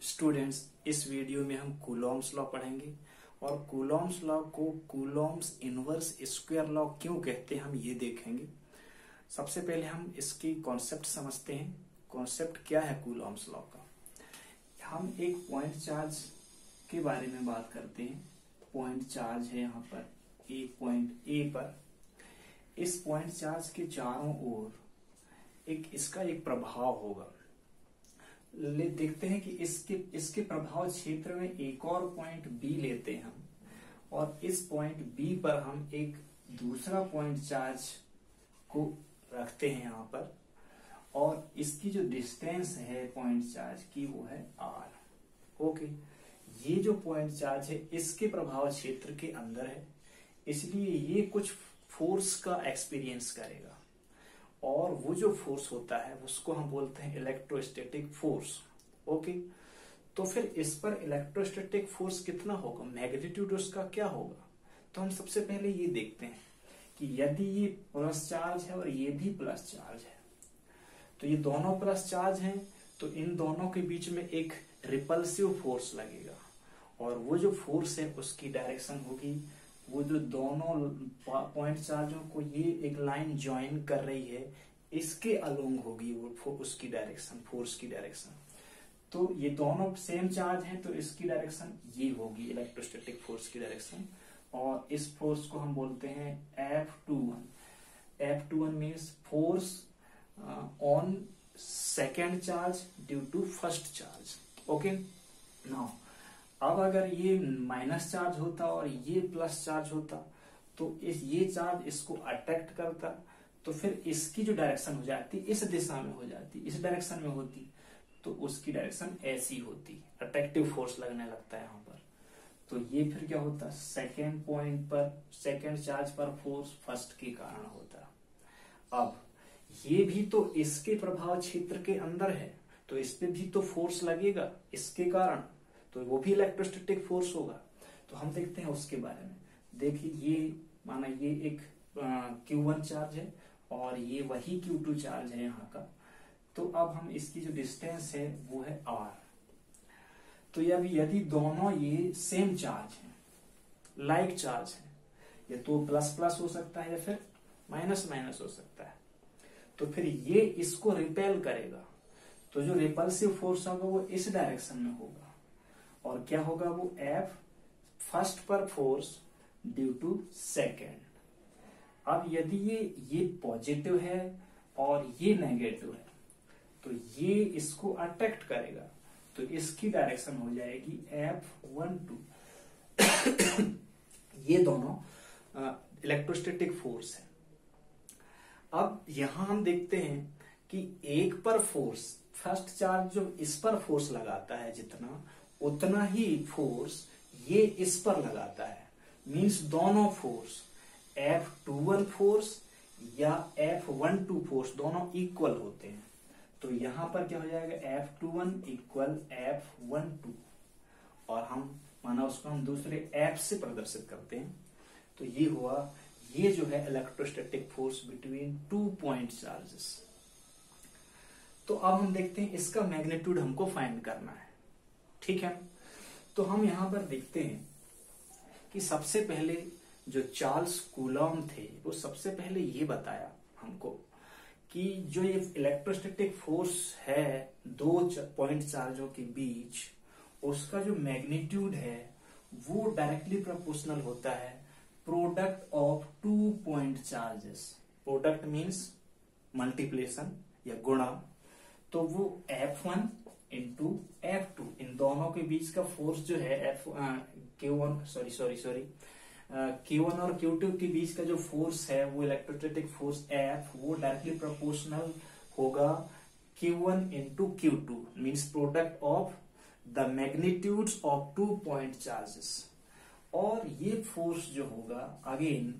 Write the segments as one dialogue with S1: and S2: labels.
S1: Students, इस video में हम कूलॉम्स लॉ पढ़ेंगे और कूलॉम्स लॉ को कूलॉम्स इनवर्स स्क्वायर लॉ क्यों कहते हैं हम ये देखेंगे। सबसे पहले हम इसकी कॉन्सेप्ट समझते हैं। कॉन्सेप्ट क्या है कूलॉम्स लॉ का। हम एक पॉइंट चार्ज के बारे में बात करते हैं। पॉइंट चार्ज है यहाँ पर एक पॉइंट ए पर। इस पॉइंट चार्ज के चारों ओर इसका एक प्रभाव होगा। देखते हैं कि इसके प्रभाव क्षेत्र में एक और पॉइंट बी लेते हैं हम, और इस पॉइंट बी पर हम एक दूसरा पॉइंट चार्ज को रखते हैं यहाँ पर, और इसकी जो डिस्टेंस है पॉइंट चार्ज की वो है आर। ओके, ये जो पॉइंट चार्ज है इसके प्रभाव क्षेत्र के अंदर है, इसलिए ये कुछ फोर्स का एक्सपीरियंस करेगा, और वो जो फोर्स होता है उसको हम बोलते हैं इलेक्ट्रोस्टैटिक फोर्स। ओके, तो फिर इस पर इलेक्ट्रोस्टैटिक फोर्स कितना होगा, मैग्नीट्यूड उसका क्या होगा। तो हम सबसे पहले ये देखते हैं कि यदि ये प्लस चार्ज है और ये भी प्लस चार्ज है, तो ये दोनों प्लस चार्ज हैं, तो इन दोनों के बीच में एक रिपल्सिव फोर्स लगेगा, और वो जो फोर्स है उसकी डायरेक्शन होगी, वो जो दोनों पॉइंट चार्जों को ये एक लाइन ज्वाइन कर रही है इसके अलोंग होगी वो उसकी डायरेक्शन, फोर्स की डायरेक्शन। तो ये दोनों सेम चार्ज हैं तो इसकी डायरेक्शन ये होगी इलेक्ट्रोस्टैटिक फोर्स की डायरेक्शन, और इस फोर्स को हम बोलते हैं F21। F21 means force on second charge due to first charge. Okay, now अब अगर ये माइनस चार्ज होता और ये प्लस चार्ज होता तो ये चार्ज इसको अट्रैक्ट करता, तो फिर इसकी जो डायरेक्शन हो जाती इस दिशा में हो जाती, इस डायरेक्शन में होती, तो उसकी डायरेक्शन ऐसी होती, अट्रैक्टिव फोर्स लगने लगता है यहाँ पर। तो ये फिर क्या होता, सेकेंड पॉइंट पर सेकेंड चार्ज पर फोर्स फर्स्ट के कारण होता। अब ये भी तो इसके प्रभाव क्षेत्र के अंदर है, तो इस पे भी तो फोर्स लगेगा इसके कारण, तो वो भी इलेक्ट्रोस्टैटिक फोर्स होगा। तो हम देखते हैं उसके बारे में। देखिए, ये माना ये एक Q1 चार्ज है और ये वही Q2 चार्ज है यहाँ का। तो अब हम इसकी जो डिस्टेंस है वो है R। तो यदि दोनों ये सेम चार्ज है, लाइक चार्ज है, या तो प्लस प्लस हो सकता है या फिर माइनस माइनस हो सकता है, तो फिर ये इसको रिपेल करेगा। तो जो रिपल्सिव फोर्स होगा वो इस डायरेक्शन में होगा, और क्या होगा वो F फर्स्ट पर फोर्स ड्यू टू सेकेंड। अब यदि ये पॉजिटिव है और ये नेगेटिव है, तो ये इसको अट्रैक्ट करेगा, तो इसकी डायरेक्शन हो जाएगी F12। ये दोनों इलेक्ट्रोस्टैटिक फोर्स है। अब यहां हम देखते हैं कि एक पर फोर्स, फर्स्ट चार्ज जो इस पर फोर्स लगाता है जितना, उतना ही फोर्स ये इस पर लगाता है। मींस दोनों फोर्स F21 फोर्स या F12 फोर्स दोनों इक्वल होते हैं। तो यहां पर क्या हो जाएगा, F21 इक्वल F12, और हम माना उसको हम दूसरे F से प्रदर्शित करते हैं। तो ये हुआ, ये जो है electrostatic force between two point charges. तो अब हम देखते हैं इसका मैग्नीट्यूड हमको फाइंड करना है, ठीक है। तो हम यहां पर देखते हैं कि सबसे पहले जो चार्ल्स कूलॉम थे वो सबसे पहले ये बताया हमको कि जो ये इलेक्ट्रोस्टैटिक फोर्स है दो पॉइंट चार्जों के बीच, उसका जो मैग्नीट्यूड है वो डायरेक्टली प्रोपोर्शनल होता है product of two point charges. Product means multiplication या गुणा, तो वो F1 इंटू F2, इन दोनों के बीच का फोर्स जो है Q1 और Q2 के बीच का जो फोर्स है वो इलेक्ट्रोस्टैटिक फोर्स F, वो डायरेक्टली प्रोपोर्शनल होगा Q1 into Q2, means product of the magnitudes of two point charges. और ये फोर्स जो होगा अगेन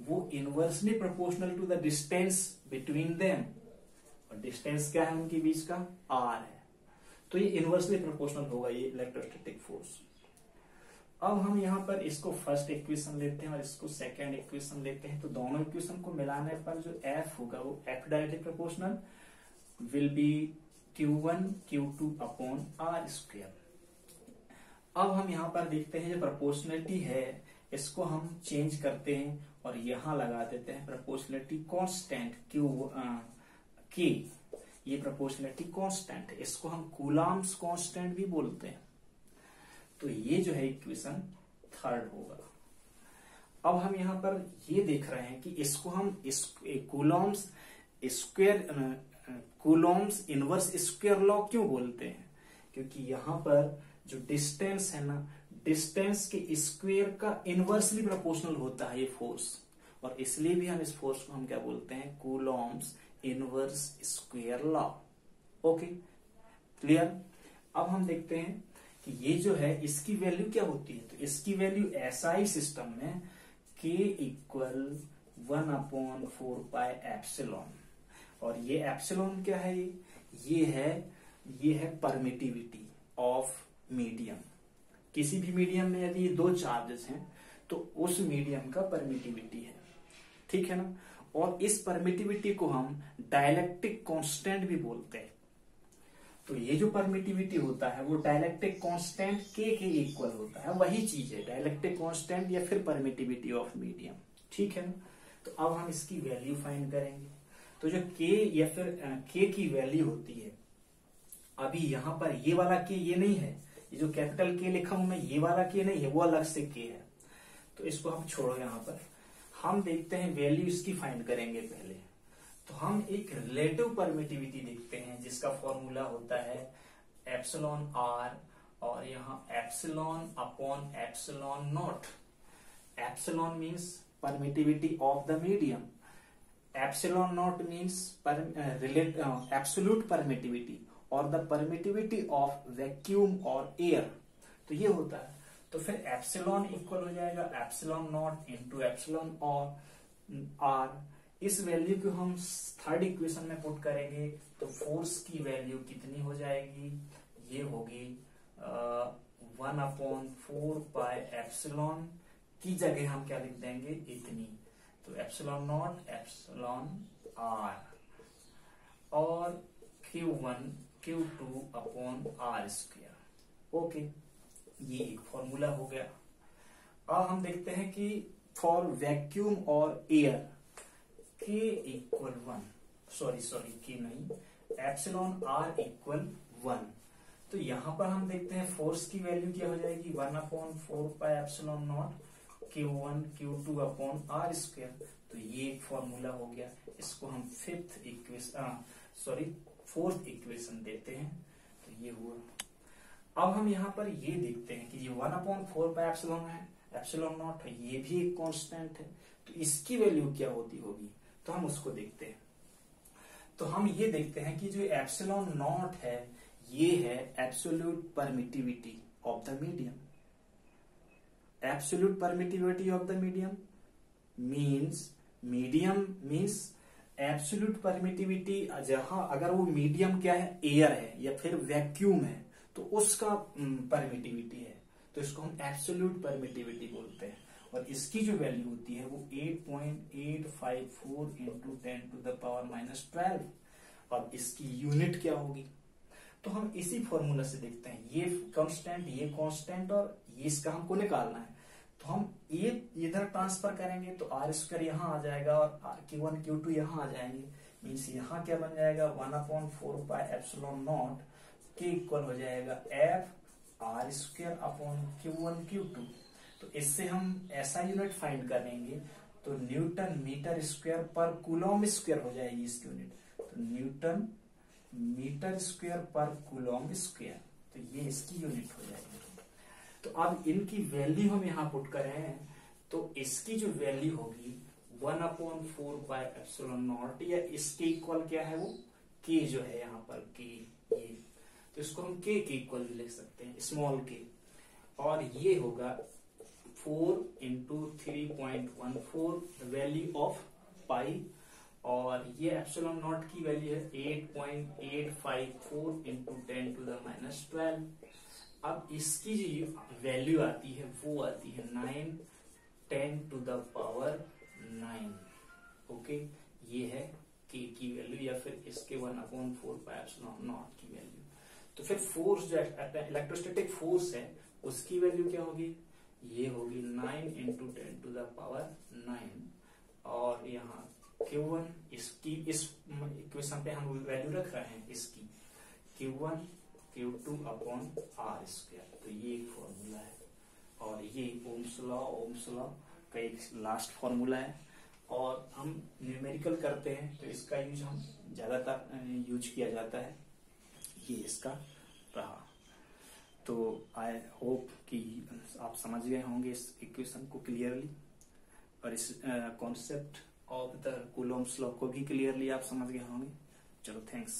S1: वो inversely proportional to the distance between them, और डिस्टेंस क्या है उनके बीच का, R है। तो ये इनवर्सली प्रोपोर्शनल होगा ये इलेक्ट्रोस्टैटिक फोर्स। अब हम यहाँ पर इसको फर्स्ट इक्वेशन लेते हैं और इसको सेकेंड इक्वेशन लेते हैं, तो दोनों इक्वेशन को मिलाने पर जो F होगा वो F directly proportional will be Q1 Q2 upon R square. अब हम यहाँ पर देखते हैं जो प्रोपोर्शनलिटी है इसको हम चेंज करते हैं और यहाँ लगा देते हैं प्रोपोर्शनलिटी कांस्टेंट के। ये प्रोपोर्शनलिटी कांस्टेंट है, इसको हम कूलम्ब्स कांस्टेंट भी बोलते हैं। तो ये जो है इक्वेशन थर्ड होगा। अब हम यहाँ पर ये देख रहे हैं कि इसको हम Coulomb's square Coulomb's inverse square law क्यों बोलते हैं, क्योंकि यहाँ पर जो डिस्टेंस है ना, डिस्टेंस के स्क्वायर का इनवर्सली प्रोपोर्शनल होता है ये फोर्स, और इसलिए भी हम इस फोर्स को हम क्या बोलते हैं, Coulomb's inverse square law. Okay, clear. अब हम देखते हैं कि ये जो है इसकी वैल्यू क्या होती है। तो इसकी वैल्यू एसआई सिस्टम में K इक्वल 1/4 पाई एप्सिलॉन, और ये एप्सिलॉन क्या है, ये है परमिटिविटी ऑफ मीडियम। किसी भी मीडियम में यदि दो चार्जेस हैं तो उस मीडियम का परमिटिविटी है, ठीक है ना। और इस परमिटिविटी को हम डायलेक्ट्रिक कांस्टेंट भी बोलते हैं। तो ये जो परमिटिविटी होता है वो डायलेक्ट्रिक कांस्टेंट के इक्वल होता है, वही चीज है डायलेक्ट्रिक कांस्टेंट या फिर परमिटिविटी ऑफ मीडियम, ठीक है ना। तो अब हम इसकी वैल्यू फाइंड करेंगे। तो जो के या फिर के की वैल्यू होती है, अभी यहाँ पर ये वाला के ये नहीं है, ये जो कैपिटल के लिखा हूं मैं ये वाला के नहीं है, वो अलग से के है। तो इसको हम छोड़ो, यहाँ पर हम देखते हैं वैल्यू इसकी फाइंड करेंगे पहले। तो हम एक रिलेटिव परमिटिविटी देखते हैं जिसका फॉर्मूला होता है एप्सिलॉन आर, और यहाँ epsilon upon epsilon not. Epsilon means permittivity of the medium, epsilon not means absolute permittivity और द परमिटिविटी ऑफ वैक्यूम और एयर। तो ये होता है। तो फिर एप्सिलॉन इक्वल हो जाएगा एप्सिलॉन नॉट इंटू एप्सिलॉन और आर। इस वैल्यू को हम थर्ड इक्वेशन में पुट करेंगे तो फोर्स की वैल्यू कितनी हो जाएगी, ये होगी 1/4 पाई एप्सिलॉन की जगह हम क्या लिख देंगे, इतनी। तो एप्सिलॉन नॉट एप्सिलॉन आर और Q1 Q2 upon R square. Okay, ये एक फॉर्मूला हो गया। अब हम देखते हैं कि फॉर वैक्यूम और air K equal 1, sorry K नहीं, एप्सिलॉन R इक्वल 1। तो यहां पर हम देखते हैं फोर्स की वैल्यू क्या हो जाएगी, 1/4 pi epsilon naught Q1 Q2 upon R square. तो ये एक फॉर्मूला हो गया। इसको हम फोर्थ इक्वेशन देते हैं। तो ये हुआ। अब हम यहाँ पर ये देखते हैं कि ये 1/4 पाई एप्सिलॉन है, एप्सिलॉन नॉट है, ये भी एक कांस्टेंट है। तो इसकी वैल्यू क्या होगी, तो हम उसको देखते हैं। तो हम ये देखते हैं कि जो एप्सिलॉन नॉट है ये है absolute permittivity of the medium. Absolute permittivity of the medium means absolute permittivity, जहां अगर वो मीडियम क्या है, एयर है या फिर वैक्यूम है, तो उसका परमिटिविटी है। तो इसको हम एब्सोल्यूट परमिटिविटी बोलते हैं। और इसकी जो वैल्यू होती है वो 8.854 इंटू 10⁻⁻12। और इसकी यूनिट क्या होगी, तो हम इसी फॉर्मूला से देखते हैं। ये कांस्टेंट और ये इसका हमको निकालना है। तो हम ये इधर ट्रांसफर करेंगे तो आर स्क्वायर यहाँ आ जाएगा और Q1 Q2 यहाँ आ जाएंगे। मीन्स यहाँ क्या बन जाएगा, 1/4 पाई एप्सिलॉन नॉट के इक्वल हो जाएगा F R square upon Q1 Q2। तो इससे हम ऐसा यूनिट फाइंड करेंगे तो न्यूटन मीटर स्क्वायर पर कूलॉम स्क्वायर हो जाएगी इसकी यूनिट। तो न्यूटन मीटर स्क्वायर पर कूलॉम स्क्वायर, तो ये इसकी यूनिट हो जाएगी। तो अब इनकी वैल्यू हम यहाँ पुट करें तो इसकी जो वैल्यू होगी 1/4 पाई एप्सिलॉन नॉट, या इसके इक्वल क्या है, वो के जो है यहाँ पर के, ये तो इसको हम के इक्वल भी लिख सकते हैं, स्मॉल के। और ये होगा 4 इंटू 3.14 वैल्यू ऑफ पाई, और ये एप्सिलॉन नॉट की वैल्यू है 8.854 इंटू 10⁻⁻12। अब इसकी जो वैल्यू आती है वो आती है 9×10�9। ओके, ये है के की वैल्यू या फिर इसके 1/4 पाई एप्सिलॉन नॉट की वैल्यू। तो फिर फोर्स जो इलेक्ट्रोस्टैटिक फोर्स है उसकी वैल्यू क्या होगी, ये होगी 9 इंटू 10⁻⁹ और यहाँ Q1 इसकी इस इक्वेशन पे हम वैल्यू रख रहे हैं इसकी Q1 Q2 upon R square. तो ये एक फॉर्मूला है और ये ओम्स लॉ का एक लास्ट फॉर्मूला है और हम न्यूमेरिकल करते हैं तो इसका यूज हम ज्यादातर यूज किया जाता है। ये इसका रहा। तो आई होप कि आप समझ गए होंगे इस इक्वेशन को क्लियरली और इस concept of the Coulomb's law को भी क्लियरली आप समझ गए होंगे। चलो थैंक्स।